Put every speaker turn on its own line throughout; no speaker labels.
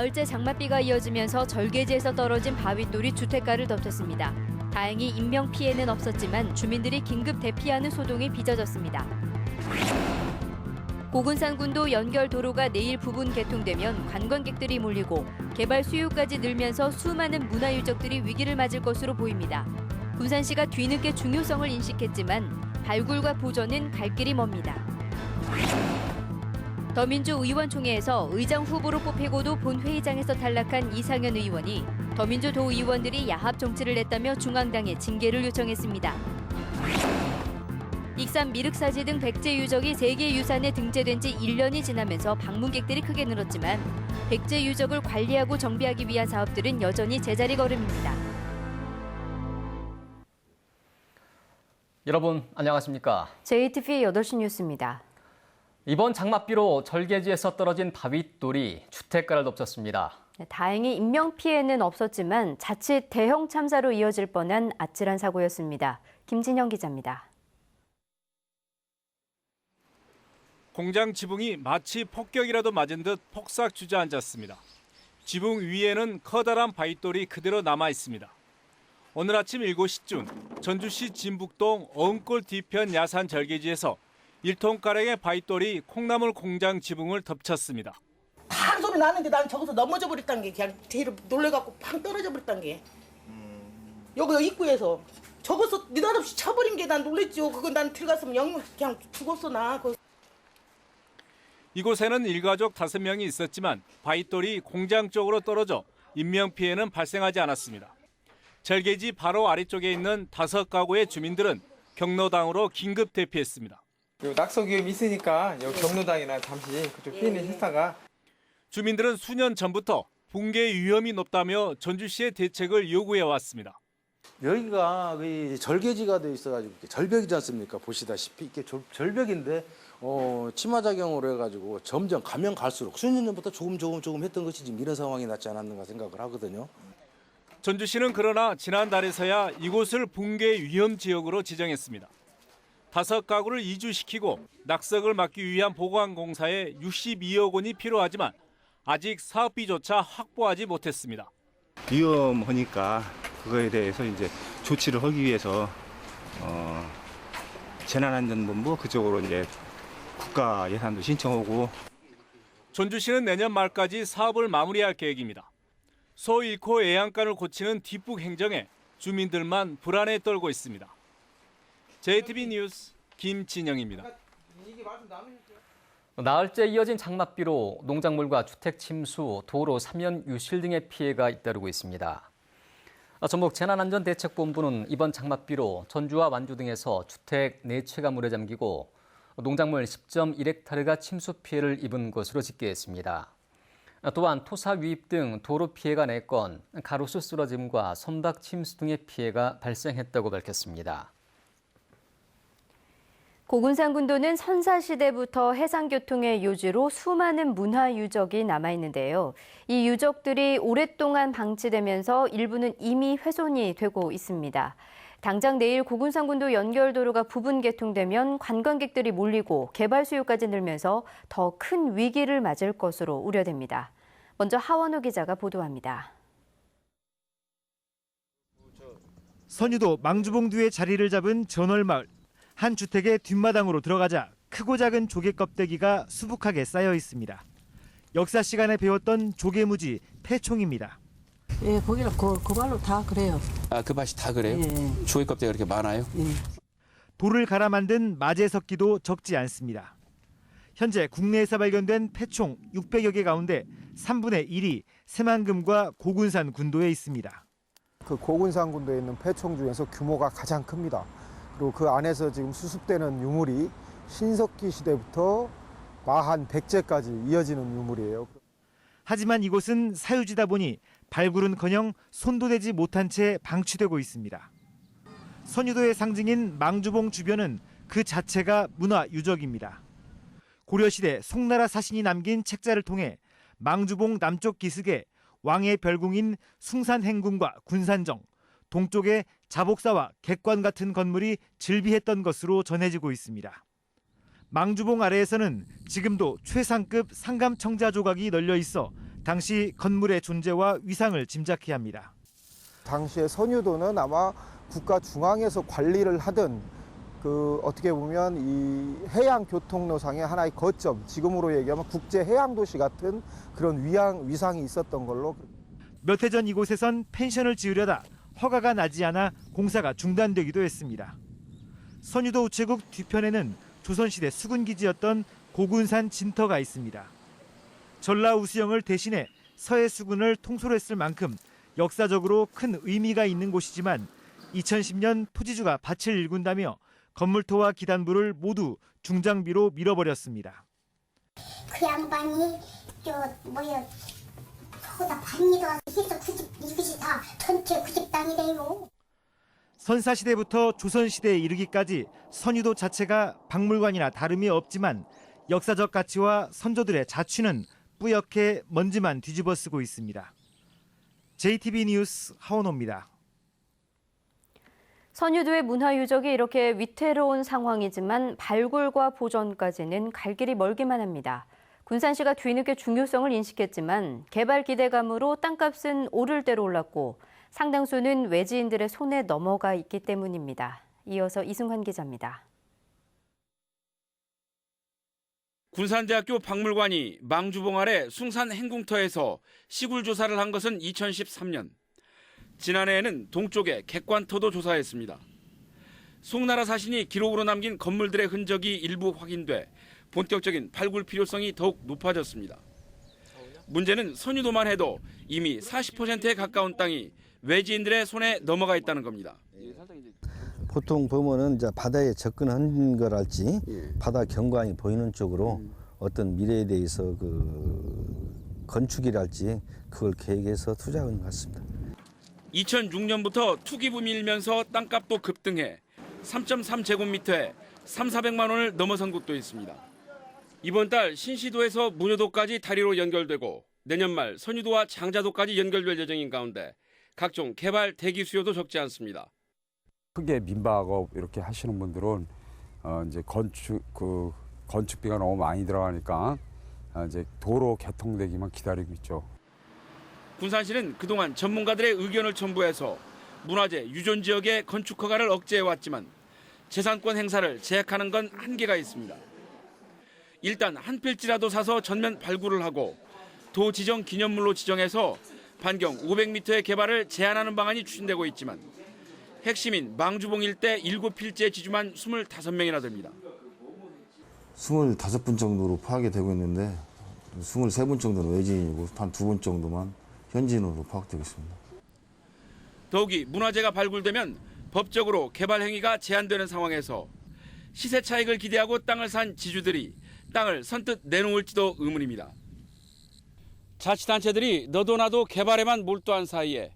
나흘째 장맛비가 이어지면서 절개지에서 떨어진 바윗돌이 주택가를 덮쳤습니다. 다행히 인명피해는 없었지만 주민들이 긴급 대피하는 소동이 빚어졌습니다. 고군산군도 연결 도로가 내일 부분 개통되면 관광객들이 몰리고 개발 수요까지 늘면서 수많은 문화유적들이 위기를 맞을 것으로 보입니다. 군산시가 뒤늦게 중요성을 인식했지만 발굴과 보전은 갈 길이 멉니다. 더민주 의원총회에서 의장 후보로 뽑히고도 본회의장에서 탈락한 이상현 의원이 더민주 도의원들이 야합 정치를 냈다며 중앙당에 징계를 요청했습니다. 익산 미륵사지 등 백제 유적이 세계유산에 등재된 지 1년이 지나면서 방문객들이 크게 늘었지만 백제 유적을 관리하고 정비하기 위한 사업들은 여전히 제자리 걸음입니다.
여러분 안녕하십니까?
JTBC 8시 뉴스입니다.
이번 장맛비로 절개지에서 떨어진 바윗돌이 주택가를 덮쳤습니다.
다행히 인명피해는 없었지만 자칫 대형 참사로 이어질 뻔한 아찔한 사고였습니다. 김진영 기자입니다.
공장 지붕이 마치 폭격이라도 맞은 듯 폭삭 주저앉았습니다. 지붕 위에는 커다란 바윗돌이 그대로 남아 있습니다. 오늘 아침 7시쯤 전주시 진북동 어흥골 뒤편 야산 절개지에서 1톤가량의 바윗돌이 콩나물 공장 지붕을 덮쳤습니다.
팡 소리 나는데 난 저기서 넘어져 버렸단 게 그냥 뒤로 놀래갖고 팡 떨어져 버렸단 게 여기 입구에서 저기서 느닷없이 쳐버린 게 난 놀랬죠. 그건 난 들어갔으면 그냥 죽었어 나.
이곳에는 일가족 5명이 있었지만 바윗돌이 공장 쪽으로 떨어져 인명피해는 발생하지 않았습니다. 절개지 바로 아래쪽에 있는 5가구의 주민들은 경로당으로 긴급 대피했습니다.
낙석 위험이 있으니까 여기 경로당이나 잠시 그쪽 피해는 했다가
주민들은 수년 전부터 붕괴 위험이 높다며 전주시의 대책을 요구해 왔습니다.
여기가 절개지가 돼 있어가지고 절벽이지 않습니까? 보시다시피 이게 절벽인데 치마작용으로 해가지고 점점 가면 갈수록 수년 전부터 조금 했던 것이 지금 이런 상황이 났지 않았는가 생각을 하거든요.
전주시는 그러나 지난달에서야 이곳을 붕괴 위험 지역으로 지정했습니다. 5가구를 이주시키고 낙석을 막기 위한 보강 공사에 62억 원이 필요하지만 아직 사업비조차 확보하지 못했습니다.
위험하니까 그거에 대해서 이제 조치를 하기 위해서 재난안전본부 그쪽으로 이제 국가 예산도 신청하고.
전주시는 내년 말까지 사업을 마무리할 계획입니다. 소 잃고 애양간을 고치는 뒷북 행정에 주민들만 불안에 떨고 있습니다. JTBC 뉴스 김진영입니다.
나흘째 이어진 장맛비로 농작물과 주택 침수, 도로 사면 유실 등의 피해가 잇따르고 있습니다. 전북 재난안전대책본부는 이번 장맛비로 전주와 완주 등에서 주택 4채가 물에 잠기고 농작물 10.1헥타르가 침수 피해를 입은 것으로 집계했습니다. 또한 토사 유입 등 도로 피해가 4건, 가로수 쓰러짐과 선박 침수 등의 피해가 발생했다고 밝혔습니다.
고군산군도는 선사시대부터 해상교통의 요지로 수많은 문화유적이 남아있는데요. 이 유적들이 오랫동안 방치되면서 일부는 이미 훼손이 되고 있습니다. 당장 내일 고군산군도 연결도로가 부분 개통되면 관광객들이 몰리고 개발 수요까지 늘면서 더 큰 위기를 맞을 것으로 우려됩니다. 먼저 하원호 기자가 보도합니다.
선유도 망주봉두에 자리를 잡은 전월마을. 한 주택의 뒷마당으로 들어가자 크고 작은 조개 껍데기가 수북하게 쌓여 있습니다. 역사 시간에 배웠던 조개무지 폐총입니다.
예, 거기는 그걸로 다 그래요.
아, 그 맛이 다 그래요?
예.
조개 껍데기가 그렇게 많아요?
예.
돌을 갈아 만든 마제석기도 적지 않습니다. 현재 국내에서 발견된 폐총 600여 개 가운데 3분의 1이 새만금과 고군산 군도에 있습니다.
그 고군산 군도에 있는 폐총 중에서 규모가 가장 큽니다. 그리고 그 안에서 지금 수습되는 유물이 신석기 시대부터 마한 백제까지 이어지는 유물이에요.
하지만 이곳은 사유지다 보니 발굴은커녕 손도 대지 못한 채 방치되고 있습니다. 선유도의 상징인 망주봉 주변은 그 자체가 문화유적입니다. 고려시대 송나라 사신이 남긴 책자를 통해 망주봉 남쪽 기슭에 왕의 별궁인 숭산행궁과 군산정, 동쪽에 자복사와 객관 같은 건물이 즐비했던 것으로 전해지고 있습니다. 망주봉 아래에서는 지금도 최상급 상감청자 조각이 널려 있어 당시 건물의 존재와 위상을 짐작해야 합니다.
당시에 선유도는 아마 국가 중앙에서 관리를 하던 어떻게 보면 이 해양 교통로상의 하나의 거점, 지금으로 얘기하면 국제 해양 도시 같은 그런 위상이 있었던 걸로.
몇 해 전 이곳에선 펜션을 지으려다 허가가 나지 않아 공사가 중단되기도 했습니다. 선유도 우체국 뒤편에는 조선시대 수군기지였던 고군산 진터가 있습니다. 전라 우수영을 대신해 서해 수군을 통솔했을 만큼 역사적으로 큰 의미가 있는 곳이지만 2010년 토지주가 밭을 일군다며 건물토와 기단부를 모두 중장비로 밀어버렸습니다.
그 양반이 거기다 반일을 해서 이것이 다 전체 그 집 땅이래요.
선사시대부터 조선시대에 이르기까지 선유도 자체가 박물관이나 다름이 없지만 역사적 가치와 선조들의 자취는 뿌옇게 먼지만 뒤집어 쓰고 있습니다. JTB 뉴스 하원호입니다.
선유도의 문화유적이 이렇게 위태로운 상황이지만 발굴과 보존까지는 갈 길이 멀기만 합니다. 군산시가 뒤늦게 중요성을 인식했지만 개발 기대감으로 땅값은 오를 대로 올랐고 상당수는 외지인들의 손에 넘어가 있기 때문입니다. 이어서 이승환 기자입니다.
군산대학교 박물관이 망주봉 아래 숭산 행궁터에서 시굴 조사를 한 것은 2013년. 지난해에는 동쪽의 객관터도 조사했습니다. 송나라 사신이 기록으로 남긴 건물들의 흔적이 일부 확인돼 본격적인 발굴 필요성이 더욱 높아졌습니다. 문제는 선유도만 해도 이미 40%에 가까운 땅이 외지인들의 손에 넘어가 있다는 겁니다.
보통 보면은 이제 바다에 접근한 거랄지 바다 경관이 보이는 쪽으로 어떤 미래에 대해서 그 건축이랄지 그걸 계획해서 투자하는 것 같습니다.
2006년부터 투기붐이 일면서 땅값도 급등해 3.3제곱미터에 3,400만 원을 넘어선 곳도 있습니다. 이번 달 신시도에서 문효도까지 다리로 연결되고 내년 말 선유도와 장자도까지 연결될 예정인 가운데 각종 개발 대기 수요도 적지 않습니다.
크게 민박업 이렇게 하시는 분들은 이제 건축비가 너무 많이 들어가니까 이제 도로 개통되기만 기다리고 있죠.
군산시는 그동안 전문가들의 의견을 첨부해서 문화재 유존 지역의 건축 허가를 억제해왔지만 재산권 행사를 제약하는 건 한계가 있습니다. 일단 한 필지라도 사서 전면 발굴을 하고 도 지정 기념물로 지정해서 반경 500m의 개발을 제한하는 방안이 추진되고 있지만 핵심인 망주봉 일대 7필지의 지주만 25명이나 됩니다.
25분 정도로 파악이 되고 있는데 23분 정도는 외지인이고 한 2분 정도만 현지인으로 파악되고 있습니다.
더욱이 문화재가 발굴되면 법적으로 개발 행위가 제한되는 상황에서 시세 차익을 기대하고 땅을 산 지주들이 땅을 선뜻 내놓을지도 의문입니다. 자치단체들이 너도 나도 개발에만 몰두한 사이에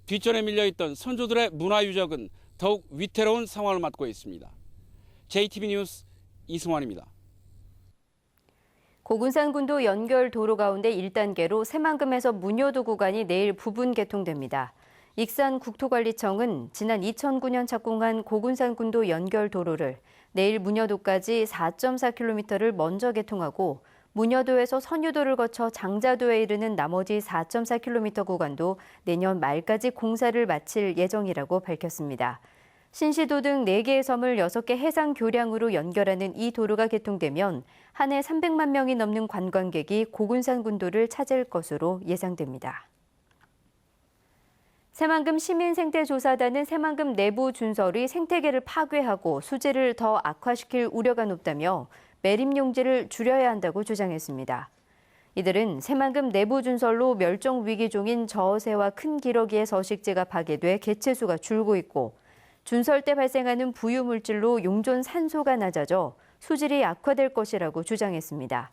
뒷전에 밀려있던 선조들의 문화유적은 더욱 위태로운 상황을 맞고 있습니다. JTB 뉴스 이승환입니다.
고군산군도 연결 도로 가운데 1단계로 새만금에서 문효도 구간이 내일 부분 개통됩니다. 익산국토관리청은 지난 2009년 착공한 고군산군도 연결 도로를 내일 문효도까지 4.4km를 먼저 개통하고 문효도에서 선유도를 거쳐 장자도에 이르는 나머지 4.4km 구간도 내년 말까지 공사를 마칠 예정이라고 밝혔습니다. 신시도 등 4개의 섬을 6개 해상 교량으로 연결하는 이 도로가 개통되면 한 해 300만 명이 넘는 관광객이 고군산 군도를 찾을 것으로 예상됩니다. 새만금 시민생태조사단은 새만금 내부 준설이 생태계를 파괴하고 수질을 더 악화시킬 우려가 높다며 매립용지를 줄여야 한다고 주장했습니다. 이들은 새만금 내부 준설로 멸종 위기종인 저어새와 큰 기러기의 서식지가 파괴돼 개체수가 줄고 있고 준설 때 발생하는 부유물질로 용존 산소가 낮아져 수질이 악화될 것이라고 주장했습니다.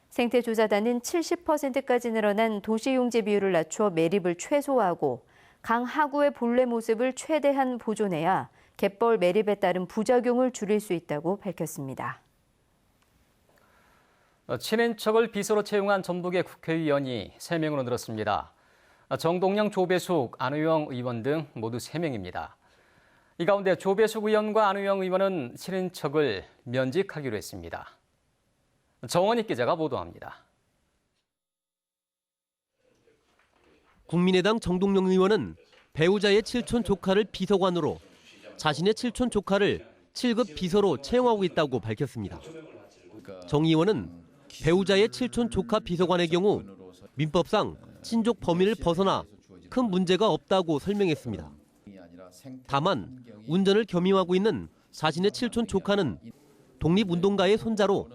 생태조사단은 70%까지 늘어난 도시용지 비율을 낮춰 매립을 최소화하고 강 하구의 본래 모습을 최대한 보존해야 갯벌 매립에 따른 부작용을 줄일 수 있다고 밝혔습니다.
친인척을 비서로 채용한 전북의 국회의원이 3명으로 늘었습니다. 정동영, 조배숙, 안우영 의원 등 모두 3명입니다. 이 가운데 조배숙 의원과 안우영 의원은 친인척을 면직하기로 했습니다. 정원익 기자가 보도합니다.
국민의당 정동영 의원은 배우자의 칠촌 조카를 비서관으로 자신의 칠촌 조카를 7급 비서로 채용하고 있다고 밝혔습니다. 정 의원은 배우자의 칠촌 조카 비서관의 경우 민법상 친족 범위를 벗어나 큰 문제가 없다고 설명했습니다. 다만 운전을 겸임하고 있는 자신의 칠촌 조카는 독립운동가의 손자로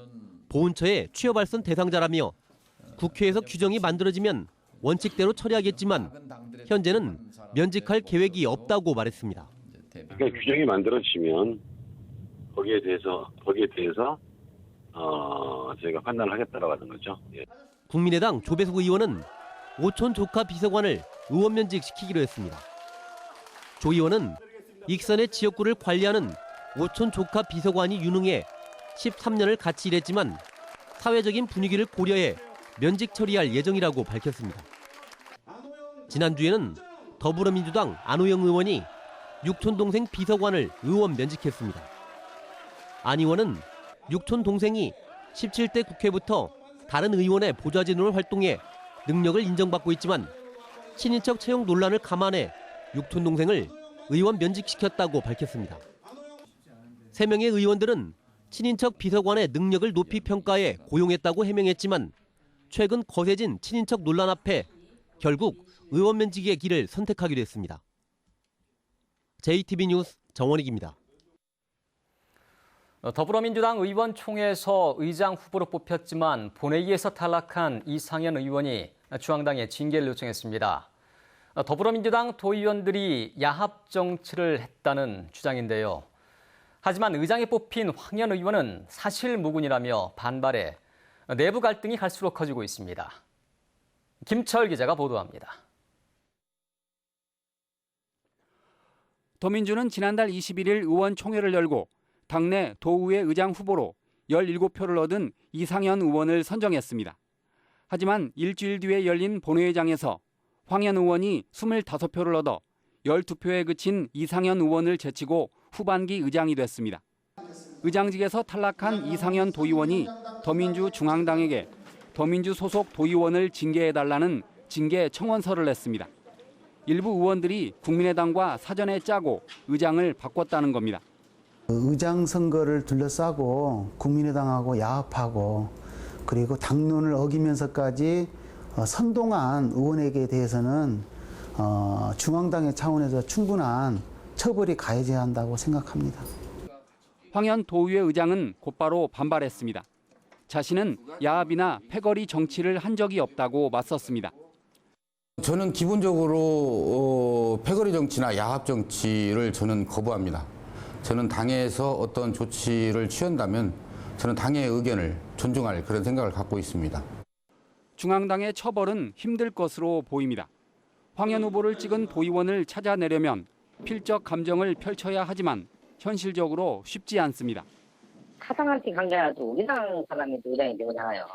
보훈처에 취업알선 대상자라며 국회에서 규정이 만들어지면 원칙대로 처리하겠지만 현재는 면직할 계획이 없다고 말했습니다.
그러니까 규정이 만들어지면 거기에 대해서 저희가 판단을 하겠다라고 하는 거죠. 예.
국민의당 조배숙 의원은 오촌 조카 비서관을 의원 면직시키기로 했습니다. 조 의원은 익산의 지역구를 관리하는 오촌 조카 비서관이 유능해 13년을 같이 일했지만 사회적인 분위기를 고려해 면직 처리할 예정이라고 밝혔습니다. 지난주에는 더불어민주당 안호영 의원이 육촌 동생 비서관을 의원 면직했습니다. 안 의원은 육촌 동생이 17대 국회부터 다른 의원의 보좌진으로 활동해 능력을 인정받고 있지만 친인척 채용 논란을 감안해 육촌 동생을 의원 면직시켰다고 밝혔습니다. 3명의 의원들은 친인척 비서관의 능력을 높이 평가해 고용했다고 해명했지만 최근 거세진 친인척 논란 앞에 결국 의원 면직의 길을 선택하기로 했습니다. JTB 뉴스 정원익입니다.
더불어민주당 의원총회에서 의장 후보로 뽑혔지만 본회의에서 탈락한 이상현 의원이 중앙당에 징계를 요청했습니다. 더불어민주당 도의원들이 야합 정치를 했다는 주장인데요. 하지만 의장에 뽑힌 황현 의원은 사실무근이라며 반발해 내부 갈등이 갈수록 커지고 있습니다. 김철 기자가 보도합니다.
더민주는 지난달 21일 의원총회를 열고 당내 도의회 의장 후보로 17표를 얻은 이상현 의원을 선정했습니다. 하지만 일주일 뒤에 열린 본회의장에서 황현 의원이 25표를 얻어 12표에 그친 이상현 의원을 제치고 후반기 의장이 됐습니다. 의장직에서 탈락한 이상현 도의원이 더민주 중앙당에게 더민주 소속 도의원을 징계해달라는 징계 청원서를 냈습니다. 일부 의원들이 국민의당과 사전에 짜고 의장을 바꿨다는 겁니다.
의장 선거를 둘러싸고 국민의당하고 야합하고 그리고 당론을 어기면서까지 선동한 의원에게 대해서는 중앙당의 차원에서 충분한 처벌이 가해져야 한다고 생각합니다.
황현 도의회 의장은 곧바로 반발했습니다. 자신은 야합이나 패거리 정치를 한 적이 없다고 맞섰습니다.
저는 기본적으로 패거리 정치나 야합 정치를 저는 거부합니다. 저는 당에서 어떤 조치를 취한다면 저는 당의 의견을 존중할 그런 생각을 갖고 있습니다.
중앙당의 처벌은 힘들 것으로 보입니다. 황현 후보를 찍은 도의원을 찾아내려면 필적 감정을 펼쳐야 하지만 현실적으로 쉽지 않습니다.
타당한테 강자라도 우리 당 사람이 의장이 되잖아요.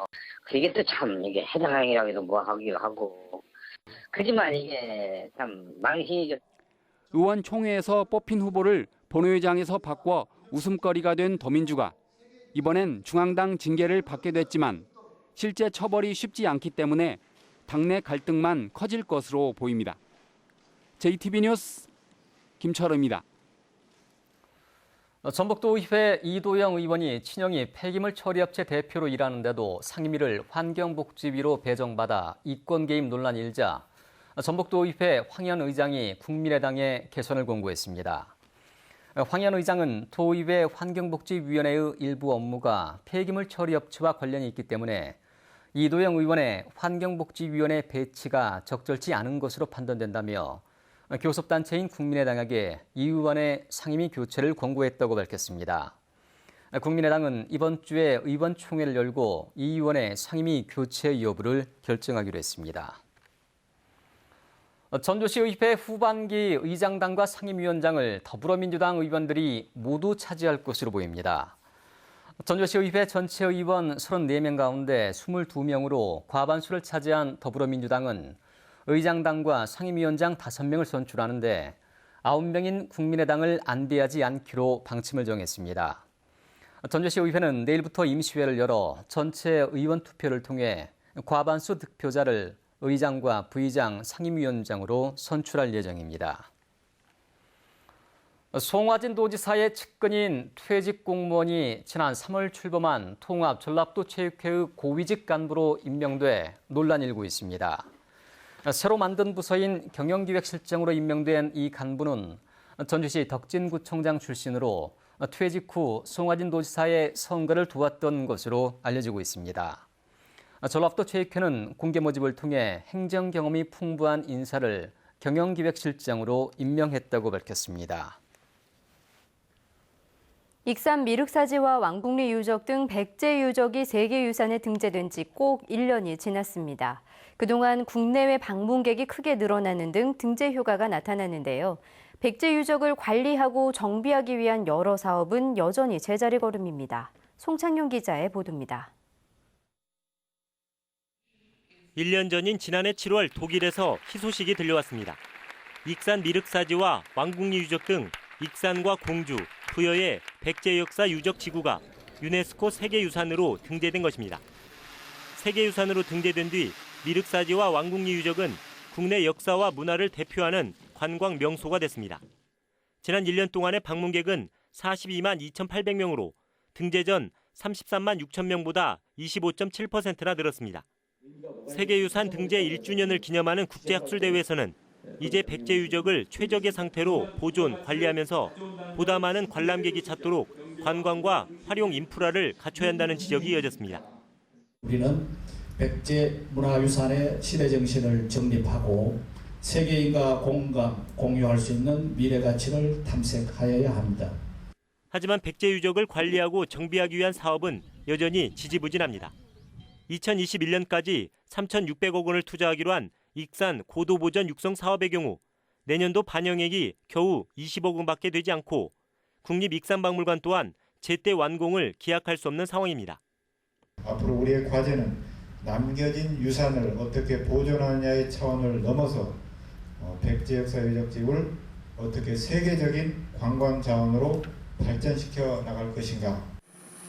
이게 또 참 이게 해당이라고 해도 뭐 하기도 하고 그지만 이게 참 망신이죠.
의원총회에서 뽑힌 후보를 본회의장에서 바꿔 웃음거리가 된 더민주가 이번엔 중앙당 징계를 받게 됐지만 실제 처벌이 쉽지 않기 때문에 당내 갈등만 커질 것으로 보입니다. JTB 뉴스 김철우입니다.
전북도의회 이도영 의원이 친형이 폐기물 처리업체 대표로 일하는데도 상임위를 환경복지위로 배정받아 이권 개입 논란이 일자 전북도의회 황현 의장이 국민의당에 개선을 권고했습니다. 황현 의장은 도의회 환경복지위원회의 일부 업무가 폐기물 처리업체와 관련이 있기 때문에 이도영 의원의 환경복지위원회 배치가 적절치 않은 것으로 판단된다며 교섭단체인 국민의당에게 이 의원의 상임위 교체를 권고했다고 밝혔습니다. 국민의당은 이번 주에 의원총회를 열고 이 의원의 상임위 교체 여부를 결정하기로 했습니다. 전주시의회 후반기 의장단과 상임위원장을 더불어민주당 의원들이 모두 차지할 것으로 보입니다. 전주시의회 전체 의원 34명 가운데 22명으로 과반수를 차지한 더불어민주당은 의장단과 상임위원장 5명을 선출하는데 9명인 국민의당을 안배하지 않기로 방침을 정했습니다. 전주시의회는 내일부터 임시회를 열어 전체 의원 투표를 통해 과반수 득표자를 의장과 부의장 상임위원장으로 선출할 예정입니다. 송화진 도지사의 측근인 퇴직 공무원이 지난 3월 출범한 통합 전라도체육회의 고위직 간부로 임명돼 논란이 일고 있습니다. 새로 만든 부서인 경영기획실장으로 임명된 이 간부는 전주시 덕진구청장 출신으로 퇴직 후 송화진 도지사의 선거를 도왔던 것으로 알려지고 있습니다. 전라도체육회는 공개 모집을 통해 행정 경험이 풍부한 인사를 경영기획실장으로 임명했다고 밝혔습니다.
익산 미륵사지와 왕궁리 유적 등 100제 유적이 세계유산에 등재된 지 꼭 1년이 지났습니다. 그동안 국내외 방문객이 크게 늘어나는 등 등재 효과가 나타났는데요. 100제 유적을 관리하고 정비하기 위한 여러 사업은 여전히 제자리 걸음입니다. 송창용 기자의 보도입니다.
1년 전인 지난해 7월 독일에서 희소식이 들려왔습니다. 익산 미륵사지와 왕궁리 유적 등 익산과 공주, 부여의 100제 역사 유적 지구가 유네스코 세계유산으로 등재된 것입니다. 세계유산으로 등재된 뒤 미륵사지와 왕궁리 유적은 국내 역사와 문화를 대표하는 관광 명소가 됐습니다. 지난 1년 동안의 방문객은 42만 2,800명으로 등재 전 33만 6천 명보다 25.7%나 늘었습니다. 세계유산 등재 1주년을 기념하는 국제학술대회에서는 이제 100제 유적을 최적의 상태로 보존, 관리하면서 보다 많은 관람객이 찾도록 관광과 활용 인프라를 갖춰야 한다는 지적이 이어졌습니다.
우리는 100제 문화유산의 시대정신을 정립하고 세계인과 공유할 수 있는 미래 가치를 탐색하여야 합니다.
하지만 100제 유적을 관리하고 정비하기 위한 사업은 여전히 지지부진합니다. 2021년까지 3,600억 원을 투자하기로 한 익산 고도보전 육성 사업의 경우 내년도 반영액이 겨우 20억 원밖에 되지 않고 국립익산박물관 또한 제때 완공을 기약할 수 없는 상황입니다.
앞으로 우리의 과제는 남겨진 유산을 어떻게 보존하느냐의 차원을 넘어서 100제 역사 유적지를 어떻게 세계적인 관광 자원으로 발전시켜 나갈 것인가.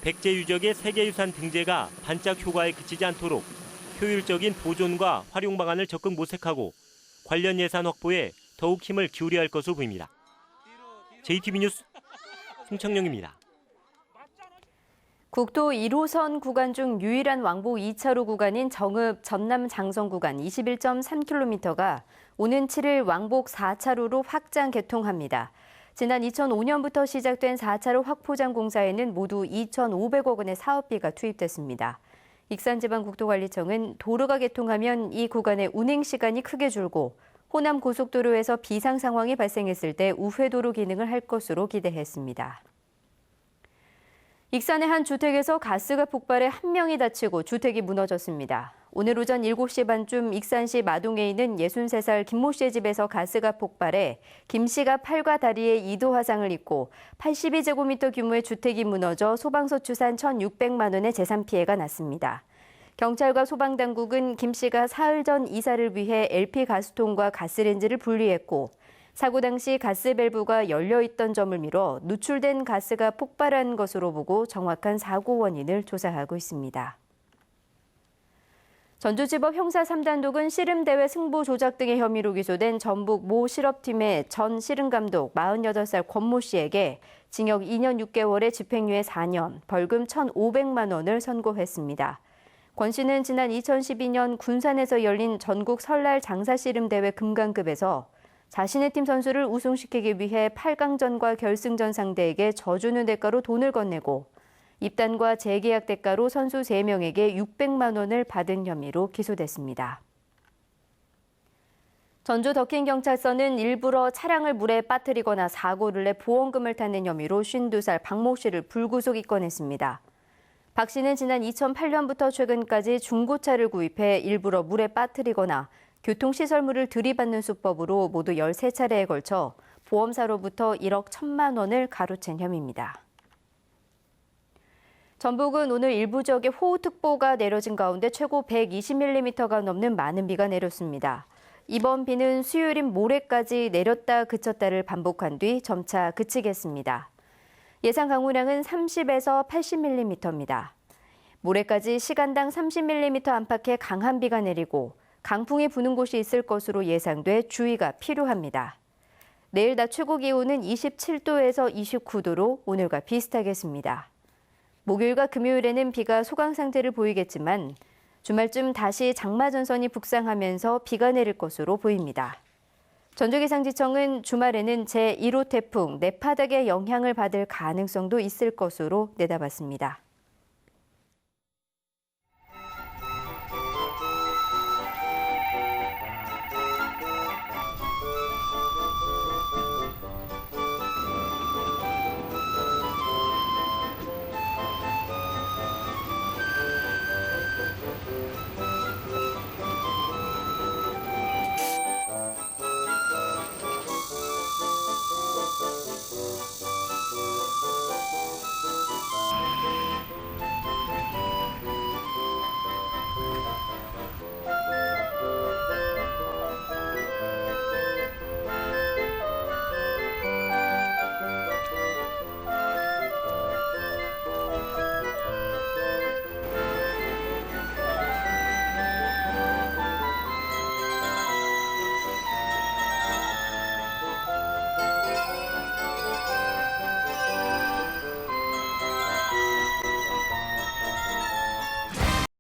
100제 유적의 세계유산 등재가 반짝 효과에 그치지 않도록 효율적인 보존과 활용 방안을 적극 모색하고 관련 예산 확보에 더욱 힘을 기울여야 할 것으로 보입니다. JTB 뉴스 송창용입니다.
국도 1호선 구간 중 유일한 왕복 2차로 구간인 정읍 전남 장성 구간 21.3km가 오는 7일 왕복 4차로로 확장 개통합니다. 지난 2005년부터 시작된 4차로 확포장 공사에는 모두 2,500억 원의 사업비가 투입됐습니다. 익산지방국도관리청은 도로가 개통하면 이 구간의 운행 시간이 크게 줄고 호남 고속도로에서 비상 상황이 발생했을 때 우회도로 기능을 할 것으로 기대했습니다. 익산의 한 주택에서 가스가 폭발해 1명이 다치고 주택이 무너졌습니다. 오늘 오전 7시 반쯤 익산시 마동에 있는 63살 김모 씨의 집에서 가스가 폭발해 김 씨가 팔과 다리에 2도 화상을 입고 82제곱미터 규모의 주택이 무너져 소방서 추산 1,600만 원의 재산 피해가 났습니다. 경찰과 소방당국은 김 씨가 사흘 전 이사를 위해 LP 가스통과 가스렌지를 분리했고 사고 당시 가스 밸브가 열려 있던 점을 미뤄 누출된 가스가 폭발한 것으로 보고 정확한 사고 원인을 조사하고 있습니다. 전주지법 형사 3단독은 씨름대회 승부 조작 등의 혐의로 기소된 전북 모 실업팀의 전 씨름감독 48살 권모 씨에게 징역 2년 6개월에 집행유예 4년, 벌금 1,500만 원을 선고했습니다. 권 씨는 지난 2012년 군산에서 열린 전국 설날 장사씨름대회 금강급에서 자신의 팀 선수를 우승시키기 위해 8강전과 결승전 상대에게 져주는 대가로 돈을 건네고 입단과 재계약 대가로 선수 3명에게 600만 원을 받은 혐의로 기소됐습니다. 전주 덕힌경찰서는 일부러 차량을 물에 빠뜨리거나 사고를 내 보험금을 타는 혐의로 52살 박모 씨를 불구속 입건했습니다. 박 씨는 지난 2008년부터 최근까지 중고차를 구입해 일부러 물에 빠뜨리거나 교통시설물을 들이받는 수법으로 모두 13차례에 걸쳐 보험사로부터 1억 1,000만 원을 가로챈 혐의입니다. 전북은 오늘 일부 지역에 호우특보가 내려진 가운데 최고 120mm가 넘는 많은 비가 내렸습니다. 이번 비는 수요일인 모레까지 내렸다 그쳤다를 반복한 뒤 점차 그치겠습니다. 예상 강우량은 30에서 80mm입니다. 모레까지 시간당 30mm 안팎의 강한 비가 내리고 강풍이 부는 곳이 있을 것으로 예상돼 주의가 필요합니다. 내일 낮 최고 기온은 27도에서 29도로 오늘과 비슷하겠습니다. 목요일과 금요일에는 비가 소강 상태를 보이겠지만 주말쯤 다시 장마전선이 북상하면서 비가 내릴 것으로 보입니다. 전주기상지청은 주말에는 제1호 태풍 네파닥의 영향을 받을 가능성도 있을 것으로 내다봤습니다.